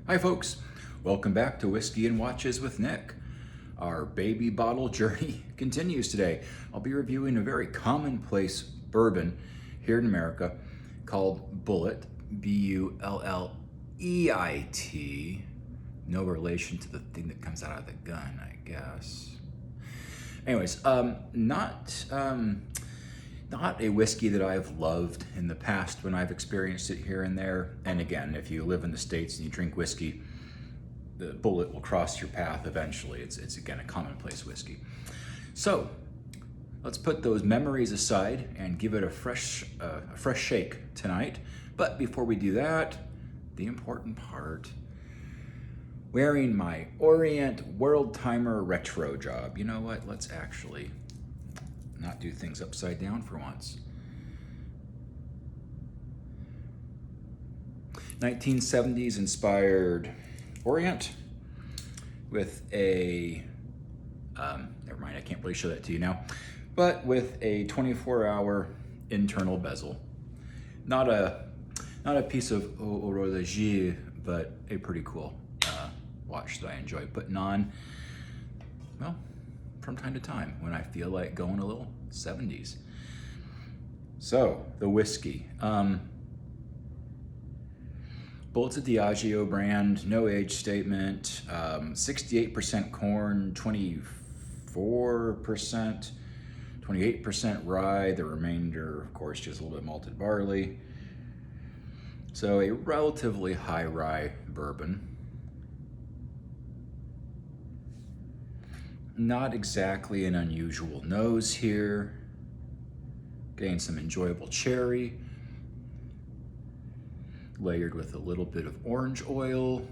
Hi folks, welcome back to Whiskey and Watches with Nick. Our baby bottle journey continues today. I'll be reviewing a very commonplace bourbon here in America called Bulleit, B-U-L-L-E-I-T. No relation to the thing that comes out of the gun, I guess. Anyways, not a whiskey that I've loved in the past when I've experienced it here and there. And again, if you live in the States and you drink whiskey, the Bulleit will cross your path eventually. It's again a commonplace whiskey. So let's put those memories aside and give it a fresh shake tonight. But before we do that, the important part, wearing my Orient World Timer retro job. You know what? Let's actually not do things upside down for once. 1970s inspired Orient with a, never mind, I can't really show that to you now, but with a 24-hour internal bezel. Not a piece of horlogerie, but a pretty cool watch that I enjoy putting on, well, from time to time when I feel like going a little 70s. So the whiskey, Bulleit's a Diageo brand, no age statement, 68% corn, 24%, 28% rye, the remainder of course just a little bit malted barley. So a relatively high rye bourbon. Not exactly an unusual nose here. Getting some enjoyable cherry, layered with a little bit of orange oil.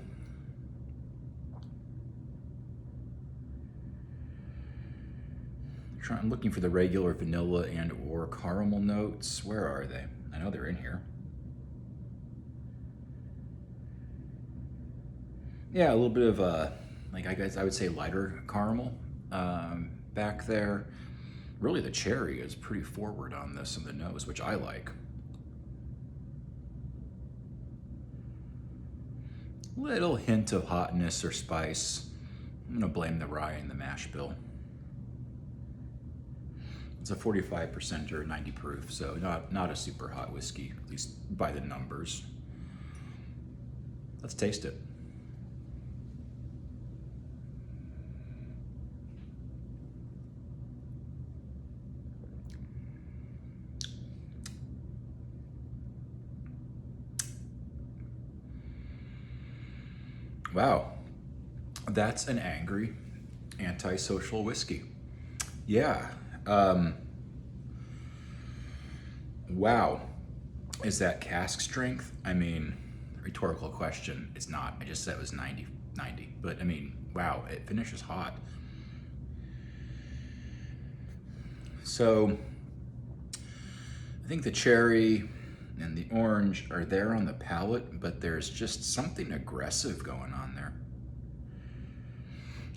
I'm looking for the regular vanilla and or caramel notes. Where are they? I know they're in here. Yeah, a little bit of like I guess I would say lighter caramel back there. Really the cherry is pretty forward on this in the nose, which I like. Little hint of hotness or spice. I'm gonna blame the rye and the mash bill. It's a 45% or 90 proof, so not a super hot whiskey, at least by the numbers. Let's taste it. Wow, that's an angry, antisocial whiskey. Yeah. Wow. Is that cask strength? I mean, rhetorical question. It's not. I just said it was 90. But I mean, wow, it finishes hot. So I think the cherry and the orange are there on the palate, but there's just something aggressive going on there.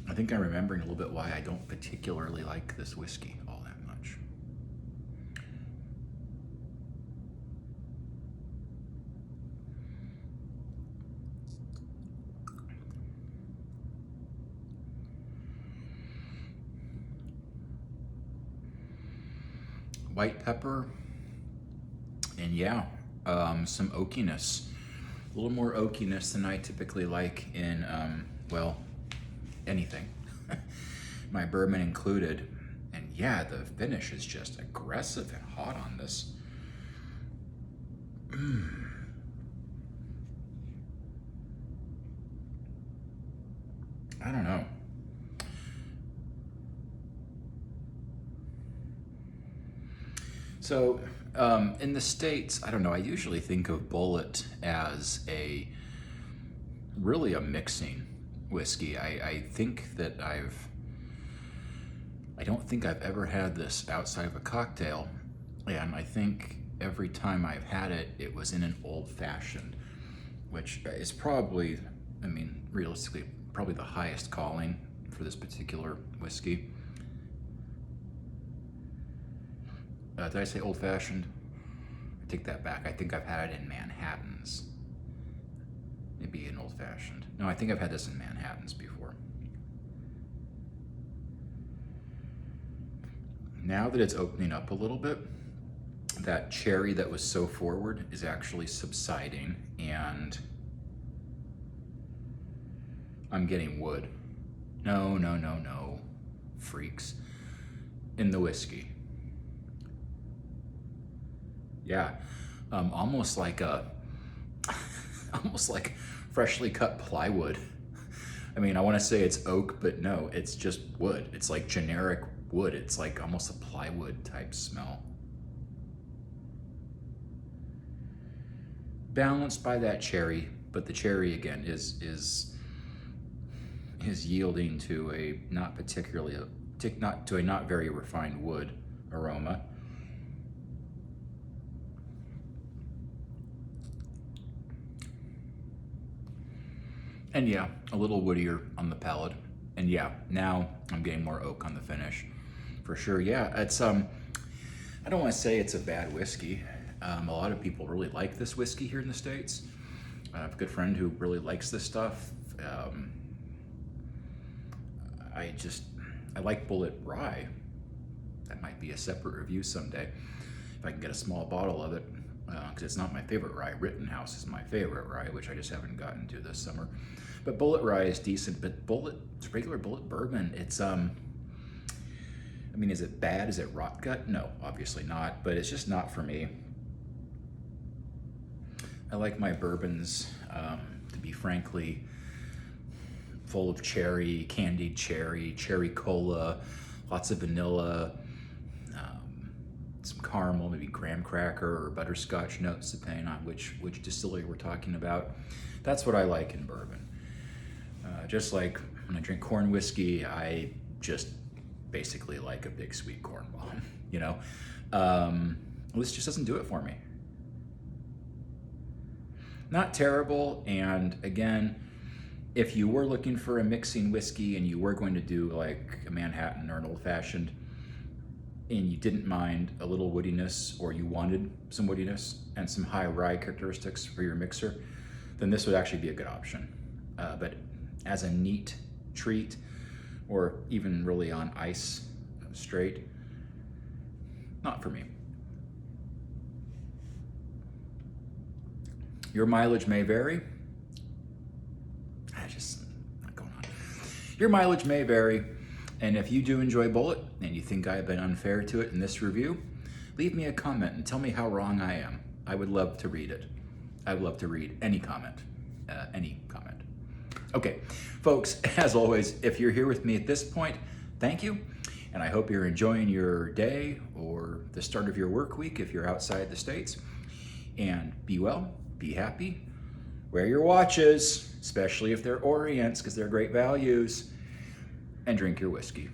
I think I'm remembering a little bit why I don't particularly like this whiskey all that much. White pepper, and yeah, some oakiness. A little more oakiness than I typically like in, well, anything. My bourbon included. And yeah, the finish is just aggressive and hot on this. I don't know. So in the States, I don't know, I usually think of Bulleit as really a mixing whiskey. I think that I don't think I've ever had this outside of a cocktail. And I think every time I've had it, it was in an old fashioned, which is probably, I mean, realistically, probably the highest calling for this particular whiskey. Did I say old fashioned? I take that back. I think I've had it in Manhattans. Maybe an Old Fashioned. No, I think I've had this in Manhattans before. Now that it's opening up a little bit, that cherry that was so forward is actually subsiding, and I'm getting wood. No, no, no, no, freaks, in the whiskey. Yeah, almost like almost like freshly cut plywood. I mean, I want to say it's oak, but no, it's just wood. It's like generic wood. It's like almost a plywood type smell. Balanced by that cherry, but the cherry again is yielding to a not very refined wood aroma. And yeah, a little woodier on the palate. And yeah, now I'm getting more oak on the finish, for sure. Yeah, it's I don't want to say it's a bad whiskey. A lot of people really like this whiskey here in the States. I have a good friend who really likes this stuff. I like Bulleit Rye. That might be a separate review someday, if I can get a small bottle of it, because it's not my favorite rye. Rittenhouse is my favorite rye, which I just haven't gotten to this summer. But Bulleit Rye is decent, but regular Bulleit Bourbon, it's, I mean, is it bad? Is it rot gut? No, obviously not, but it's just not for me. I like my bourbons to be frankly full of cherry, candied cherry, cherry cola, lots of vanilla, some caramel, maybe graham cracker or butterscotch notes, depending on which distillery we're talking about. That's what I like in bourbon. Just like when I drink corn whiskey, I just basically like a big sweet corn bomb, you know? This just doesn't do it for me. Not terrible, and again, if you were looking for a mixing whiskey and you were going to do like a Manhattan or an Old Fashioned, and you didn't mind a little woodiness, or you wanted some woodiness and some high rye characteristics for your mixer, then this would actually be a good option. But as a neat treat, or even really on ice straight, not for me. Your mileage may vary. Not going on. Your mileage may vary, and if you do enjoy Bulleit and you think I've been unfair to it in this review, leave me a comment and tell me how wrong I am. I would love to read it. I would love to read any comment. Okay, folks, as always, if you're here with me at this point, thank you, and I hope you're enjoying your day or the start of your work week if you're outside the States. And be well, be happy, wear your watches, especially if they're Orients, because they're great values, and drink your whiskey.